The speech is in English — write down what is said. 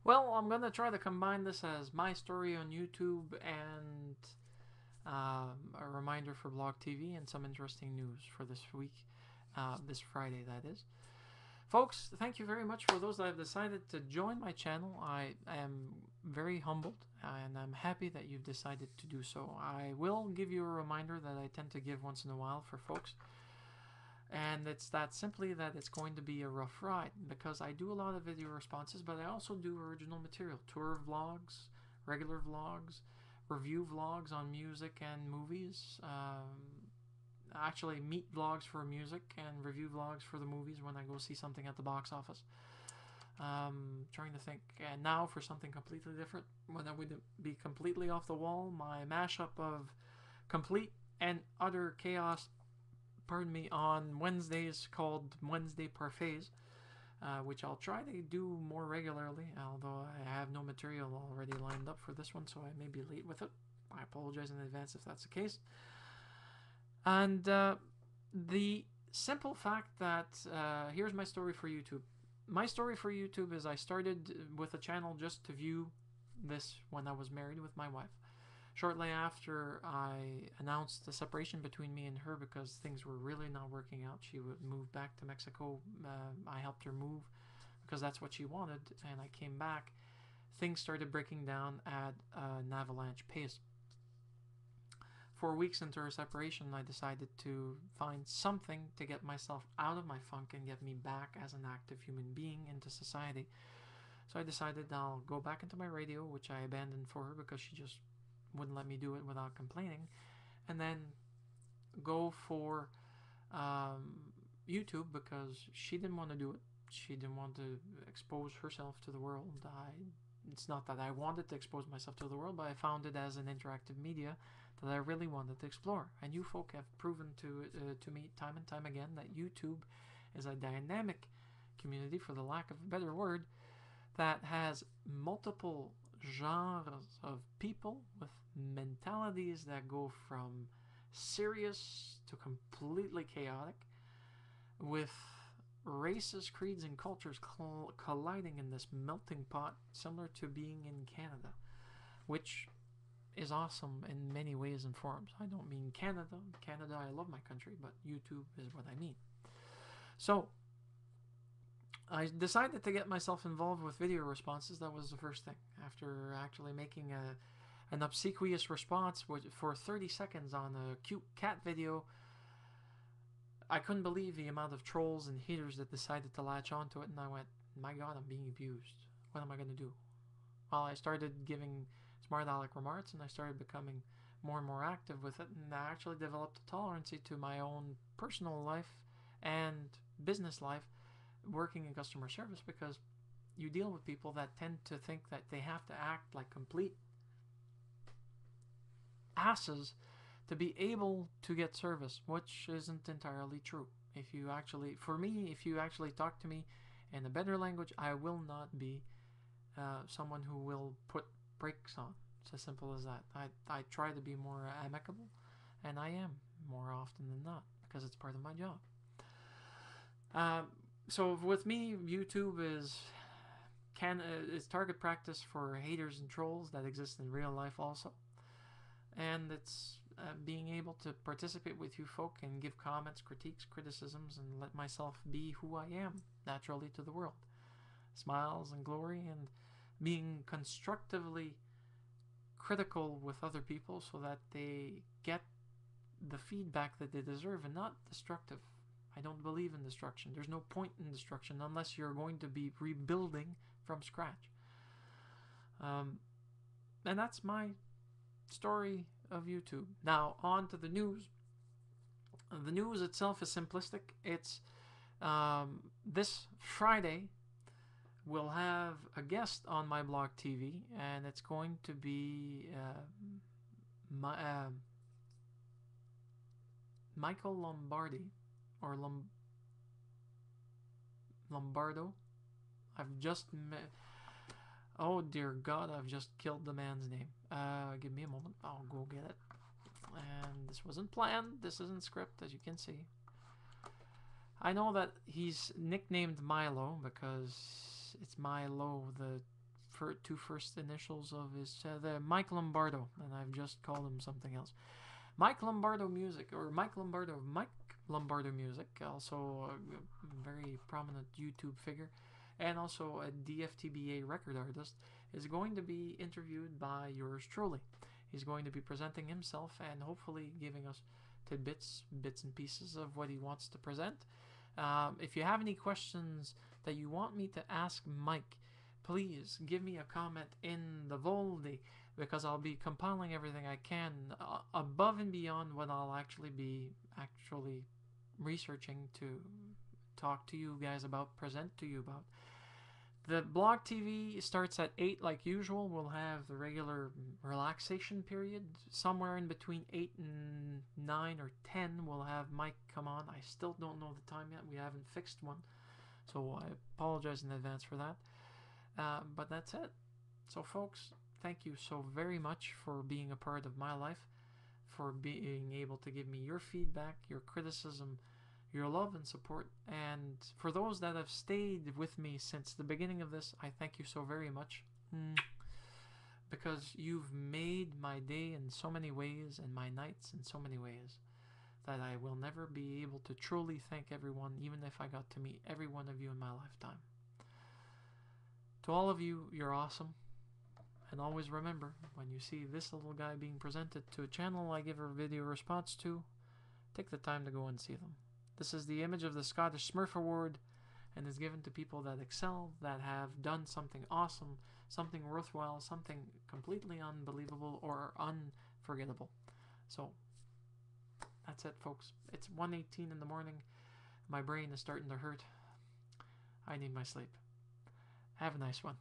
Well, I'm gonna try to combine this as my story on YouTube and a reminder for BlogTV and some interesting news for this week, this Friday, that is. Folks, thank you very much for those that have decided to join my channel. I am very humbled and I'm happy that you've decided to do so. I will give you a reminder that I tend to give once in a while for folks. And it's that simply that it's going to be a rough ride because I do a lot of video responses, but I also do original material, tour vlogs, regular vlogs, review vlogs on music and movies, actually meet vlogs for music and review vlogs for the movies when I go see something at the box office. Trying to think, and now for something completely different, when I would be completely off the wall, my mashup of complete and utter chaos, pardon me, on Wednesdays called Wednesday Parfaits, which I'll try to do more regularly, although I have no material already lined up for this one, so I may be late with it. I apologize in advance if that's the case. And the simple fact that here's my story for YouTube. My story for YouTube is I started with a channel just to view this when I was married with my wife. Shortly after I announced the separation between me and her because things were really not working out. She would move back to Mexico. I helped her move because that's what she wanted, and I came back. Things started breaking down at an avalanche pace. 4 weeks into our separation, I decided to find something to get myself out of my funk and get me back as an active human being into society. So I decided I'll go back into my radio, which I abandoned for her because she just wouldn't let me do it without complaining, and then go for YouTube because she didn't want to do it. She didn't want to expose herself to the world. It's not that I wanted to expose myself to the world, but I found it as an interactive media that I really wanted to explore. And you folk have proven to me time and time again that YouTube is a dynamic community, for the lack of a better word, that has multiple genres of people with mentalities that go from serious to completely chaotic, with races, creeds, and cultures colliding in this melting pot, similar to being in Canada, which is awesome in many ways and forms. I don't mean Canada. Canada, I love my country, but YouTube is what I mean. So I decided to get myself involved with video responses. That was the first thing. After actually making an obsequious response for 30 seconds on a cute cat video, I couldn't believe the amount of trolls and haters that decided to latch onto it, and I went, my god, I'm being abused. What am I going to do? Well, I started giving smart aleck remarks, and I started becoming more and more active with it, and I actually developed a tolerance to my own personal life and business life working in customer service, because you deal with people that tend to think that they have to act like complete asses to be able to get service, which isn't entirely true. If you actually, for me, if you actually talk to me in a better language, I will not be someone who will put brakes on. It's as simple as that. I try to be more amicable, and I am more often than not because it's part of my job. So with me, YouTube is target practice for haters and trolls that exist in real life also, and it's being able to participate with you folk and give comments, critiques, criticisms, and let myself be who I am naturally to the world. Smiles and glory, and being constructively critical with other people so that they get the feedback that they deserve, and not destructive. I don't believe in destruction. There's no point in destruction unless you're going to be rebuilding from scratch. And that's my story of YouTube. Now, on to the news. The news itself is simplistic. It's this Friday we'll have a guest on my BlogTV, and it's going to be Michael Lombardi, or Lombardo. I've just oh dear God, I've just killed the man's name. Give me a moment, I'll go get it. And this wasn't planned, this isn't script, as you can see. I know that he's nicknamed Milo because it's Milo, the two first initials of his the Mike Lombardo, and I've just called him something else. Mike Lombardo Music, or Mike Lombardo Music, also a very prominent YouTube figure, and also a DFTBA record artist, is going to be interviewed by yours truly. He's going to be presenting himself and hopefully giving us tidbits, bits and pieces of what he wants to present. If you have any questions that you want me to ask Mike, please give me a comment in the Voldy, because I'll be compiling everything I can above and beyond what I'll actually be researching to talk to you guys about, present to you about. The Blog TV starts at 8 like usual. We'll have the regular relaxation period. Somewhere in between 8 and 9 or 10, we'll have Mike come on. I still don't know the time yet. We haven't fixed one. So I apologize in advance for that. But that's it. So folks, thank you so very much for being a part of my life, for being able to give me your feedback, your criticism, your love and support, and for those that have stayed with me since the beginning of this, I thank you so very much, because you've made my day in so many ways and my nights in so many ways that I will never be able to truly thank everyone, even if I got to meet every one of you in my lifetime. To all of you, you're awesome. And always remember, when you see this little guy being presented to a channel I give a video response to, take the time to go and see them. This is the image of the Scottish Smurf Award, and is given to people that excel, that have done something awesome, something worthwhile, something completely unbelievable or unforgettable. So, that's it, folks. It's 1:18 in the morning. My brain is starting to hurt. I need my sleep. Have a nice one.